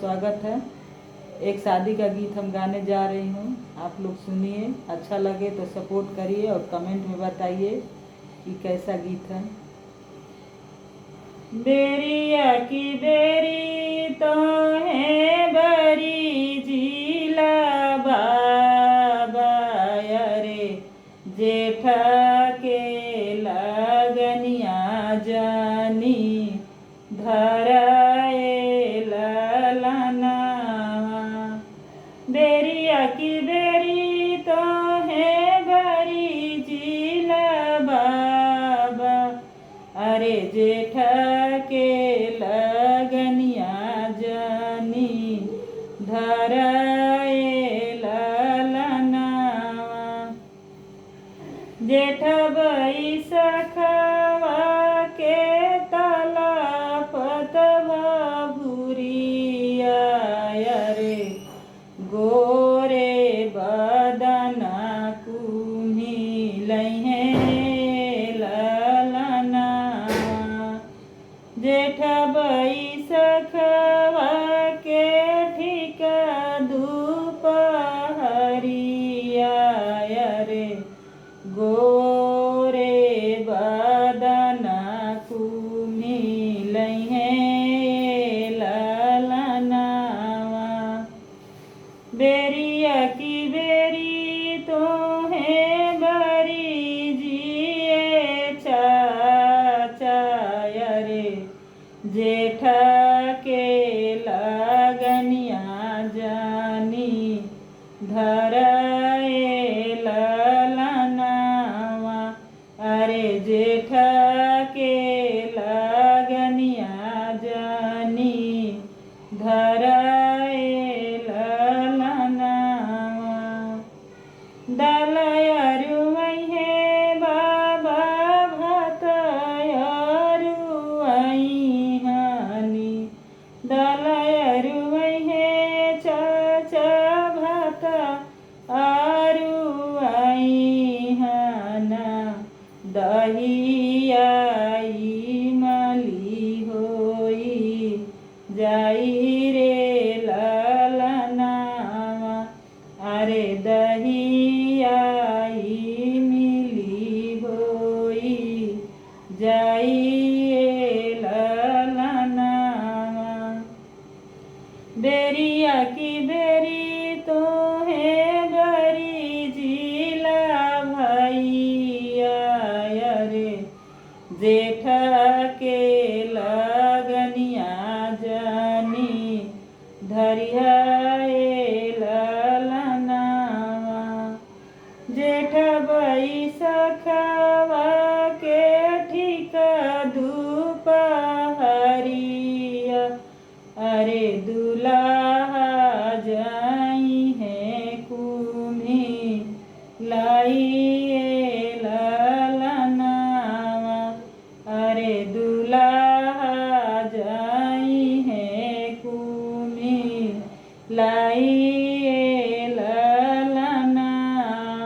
स्वागत है। एक शादी का गीत हम गाने जा रही हूँ, आप लोग सुनिए। अच्छा लगे तो सपोर्ट करिए और कमेंट में बताइए कि कैसा गीत है। बेरिया की बेरी तो है बरी जिला बाबा रे, जेठ के लगनिया जानी धराए ललना। बेरिया की बेरी तो है बरी जिला बाबा, अरे जेठ के लगनिया जानी धराए ललना। जेठ बैसखवा के तलपत भुरिया रे, गोरे बदना कुम्ही लहे ललना। जेठ बैसखवा के ठीक दुपहरिया रे, गोरे बदना कुम्ही लहे ललना। बेरिया की बेरी तो है बरी जिए चाचा रे, जेठ के लगनिया जानी धराए ललना। अरे जेठ के लगनिया जानी धराए ललना। दलयरु है बाबा भतयरु हनी, दलयरु है चाचा भत आरु हना। दहियाई मली होई जाई रे ललना। अरे दहियाई मिली होई जाई ललना। बेरिया की बेरी तो है बरी जिला भैया रे, जेठ के लगनिया जानी धरिया